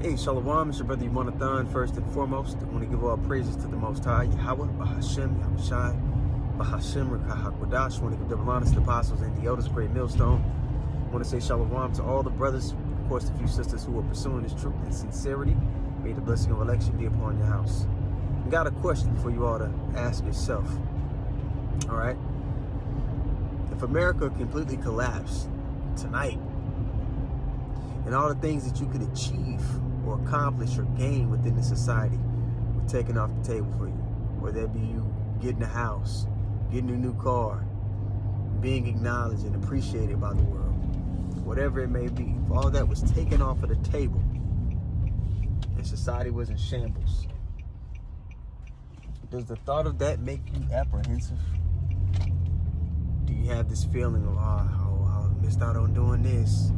Hey, Shalom, it's your brother Yonathan. First and foremost, I want to give all praises to the Most High, Yahweh, Bahashem, Yahushai, Bahashem, Rekahakwadash. I want to give double honors to the apostles and the elders, great millstone. I want to say Shalom to all the brothers, of course, the few sisters who are pursuing this truth and sincerity. May the blessing of election be upon your house. I got a question for you all to ask yourself. All right? If America completely collapsed tonight, and all the things that you could achieve or accomplish or gain within the society were taken off the table for you. Whether that be you getting a house, getting a new car, being acknowledged and appreciated by the world, whatever it may be, if all that was taken off of the table and society was in shambles, does the thought of that make you apprehensive? Do you have this feeling of, I missed out on doing this?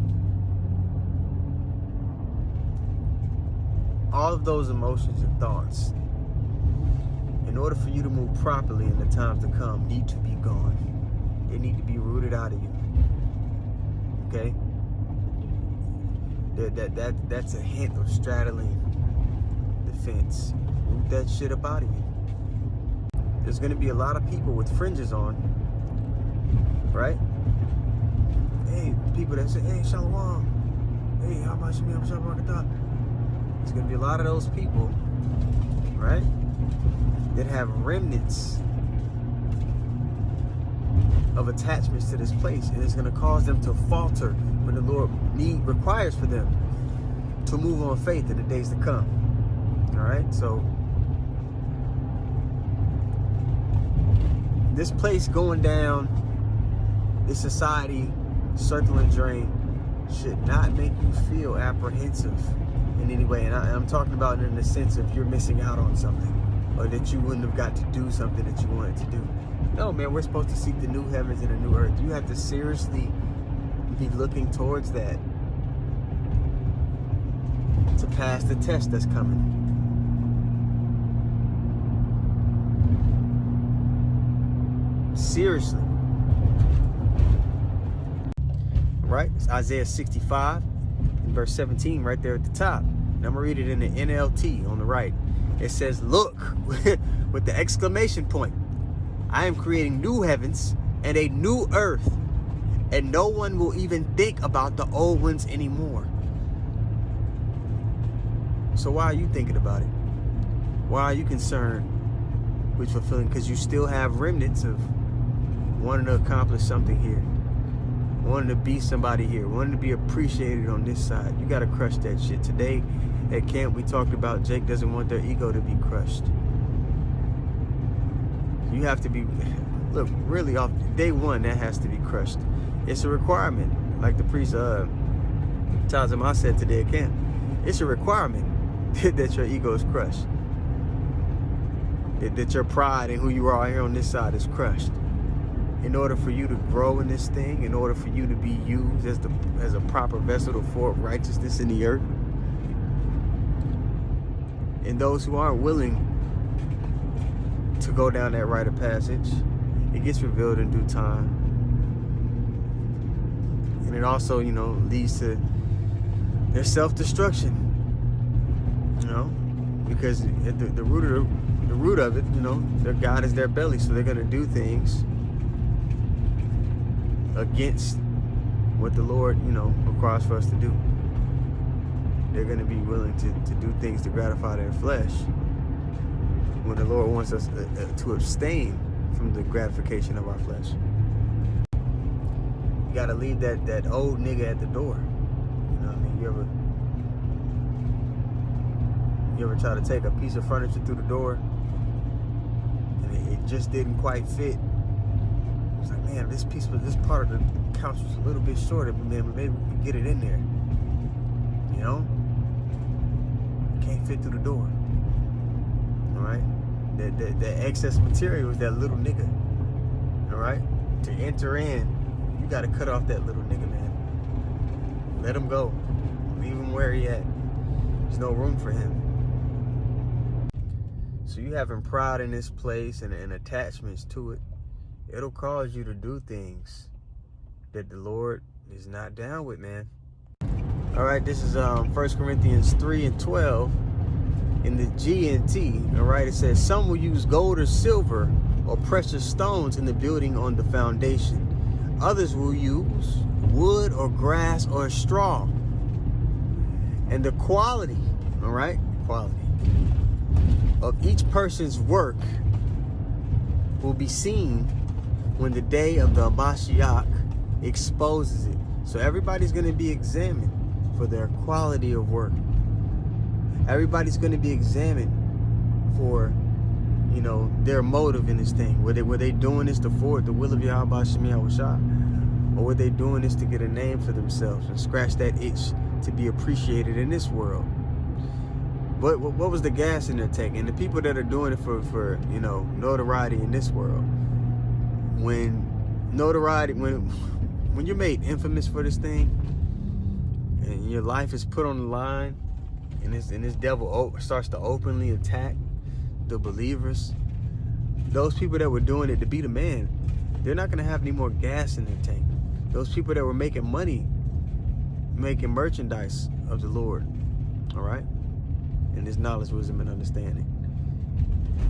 All of those emotions and thoughts, in order for you to move properly in the times to come, need to be gone. They need to be rooted out of you. Okay? That's a hint of straddling the fence. Root that shit up out of you. There's going to be a lot of people with fringes on, right? Hey, people that say, hey, Shalom. Hey, how much me? I'm Shalom. There's going to be a lot of those people, right, that have remnants of attachments to this place, and it's going to cause them to falter when the Lord requires for them to move on faith in the days to come. All right, so this place going down, this society circling drain, should not make you feel apprehensive in any way. And I'm talking about in the sense of you're missing out on something, or that you wouldn't have got to do something that you wanted to do. No, man, we're supposed to seek the new heavens and the new earth. You have to seriously be looking towards that to pass the test that's coming. Seriously. Right? It's Isaiah 65. Verse 17 right there at the top. And I'm going to read it in the NLT on the right. It says, look, with the exclamation point, I am creating new heavens and a new earth, and no one will even think about the old ones anymore. So why are you thinking about it? Why are you concerned with fulfilling? Because you still have remnants of wanting to accomplish something here, wanting to be somebody here, wanting to be appreciated on this side. You got to crush that shit. Today at camp, we talked about Jake doesn't want their ego to be crushed. You have to be, look, really off day one, that has to be crushed. It's a requirement. Like the priest, Tazama said today at camp, it's a requirement that your ego is crushed. That your pride and who you are here on this side is crushed. In order for you to grow in this thing, in order for you to be used as a proper vessel to forward righteousness in the earth. And those who aren't willing to go down that rite of passage, it gets revealed in due time. And it also, leads to their self-destruction. Because the root of it, their God is their belly, so they're going to do things against what the Lord, requires for us to do. They're going to be willing to do things to gratify their flesh when the Lord wants us to abstain from the gratification of our flesh. You got to leave that old nigga at the door. You ever try to take a piece of furniture through the door and it just didn't quite fit? It's like, man, this part of the couch was a little bit shorter, but man, maybe we could get it in there. Can't fit through the door. All right? The excess material is that little nigga. All right? To enter in, you got to cut off that little nigga, man. Let him go. Leave him where he at. There's no room for him. So you having pride in this place and attachments to it, it'll cause you to do things that the Lord is not down with, man. All right, this is 1 Corinthians 3:12 in the GNT. All right, it says, some will use gold or silver or precious stones in the building on the foundation. Others will use wood or grass or straw. And the quality, all right, quality of each person's work will be seen when the day of the Mashiach exposes it. So everybody's going to be examined for their quality of work. Everybody's going to be examined for, you know, their motive in this thing. Were they doing this to forward the will of Yahweh Shem Yahushua? Or were they doing this to get a name for themselves and scratch that itch to be appreciated in this world? But what was the gas in their tank? And the people that are doing it for you know, notoriety in this world, when notoriety, when you're made infamous for this thing, and your life is put on the line, and this devil starts to openly attack the believers, those people that were doing it to be the man, they're not going to have any more gas in their tank. Those people that were making money, making merchandise of the Lord, all right, and His knowledge, wisdom, and understanding,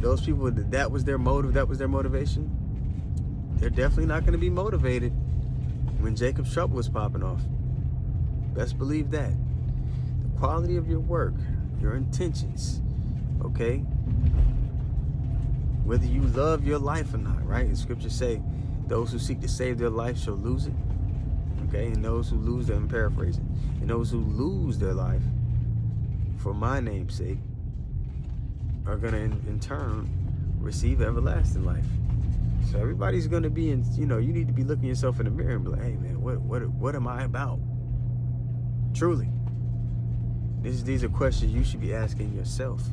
those people, that was their motive, that was their motivation, they're definitely not going to be motivated when Jacob's trouble was popping off. Best believe that. The quality of your work, your intentions, okay? Whether you love your life or not, right? The scriptures say, those who seek to save their life shall lose it, okay? And those who lose them, I'm paraphrasing, and those who lose their life for my name's sake are going to, in turn, receive everlasting life. So everybody's going to be in, you know, you need to be looking yourself in the mirror and be like, hey, man, what am I about? Truly. These are questions you should be asking yourself.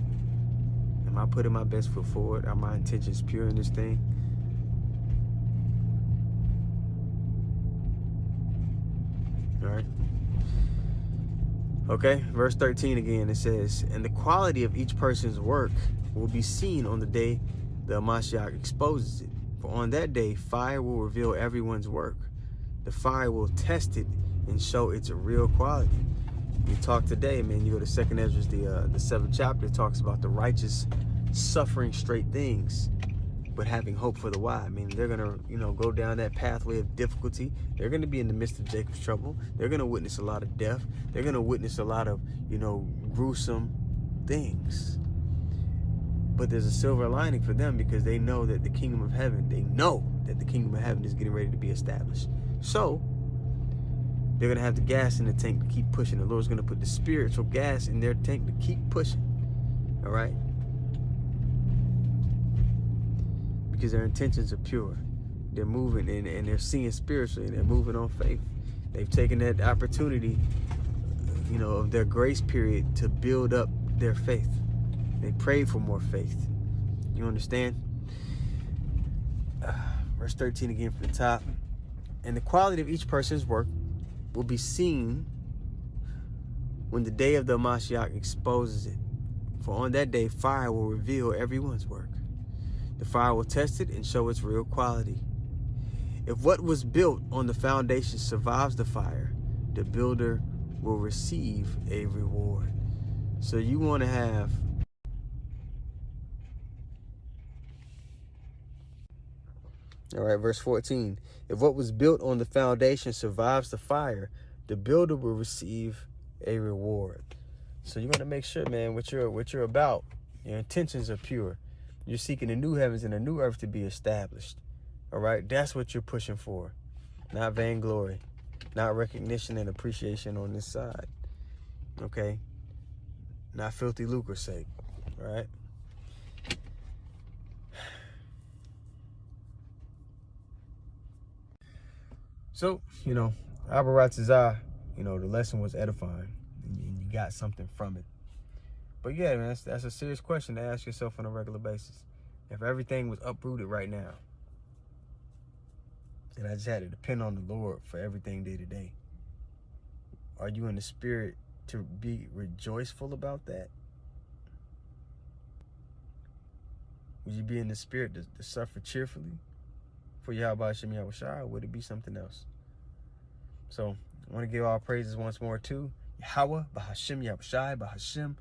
Am I putting my best foot forward? Are my intentions pure in this thing? All right. Okay, verse 13 again, it says, and the quality of each person's work will be seen on the day the Mashiach exposes it. For on that day, fire will reveal everyone's work. The fire will test it and show its real quality. We talked today, man, you go to 2nd Ezra, the 7th chapter, talks about the righteous suffering straight things, but having hope for the why. I mean, they're going to, you know, go down that pathway of difficulty. They're going to be in the midst of Jacob's trouble. They're going to witness a lot of death. They're going to witness a lot of, you know, gruesome things. But there's a silver lining for them because they know that the kingdom of heaven, is getting ready to be established. So they're going to have the gas in the tank to keep pushing. The Lord's going to put the spiritual gas in their tank to keep pushing. All right? Because their intentions are pure. They're moving and they're seeing spiritually. They're moving on faith. They've taken that opportunity, you know, of their grace period to build up their faith. They prayed for more faith. You understand? Verse 13 again from the top. And the quality of each person's work will be seen when the day of the Mashiach exposes it. For on that day, fire will reveal everyone's work. The fire will test it and show its real quality. If what was built on the foundation survives the fire, the builder will receive a reward. So you want to have all right, verse 14. If what was built on the foundation survives the fire, the builder will receive a reward. So you want to make sure, man, what you're about, your intentions are pure. You're seeking the new heavens and a new earth to be established. All right, that's what you're pushing for. Not vainglory, not recognition and appreciation on this side. Okay, not filthy lucre's sake. All right. So, you know, Abba Ratzazah, you know, the lesson was edifying, and you got something from it. But yeah, man, that's a serious question to ask yourself on a regular basis. If everything was uprooted right now, and I just had to depend on the Lord for everything day to day, are you in the spirit to be rejoiceful about that? Would you be in the spirit to suffer cheerfully for Yahweh Shem Yahushua, or would it be something else? So I want to give all praises once more to Yahweh, Bahashim Yahushai, Bahashim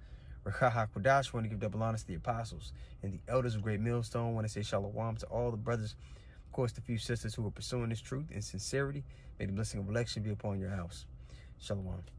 Rakah HaKodash. Want to give double honors to the apostles and the elders of Great Millstone. Want to say shalom to all the brothers, of course, the few sisters who are pursuing this truth in sincerity. May the blessing of election be upon your house. Shalom.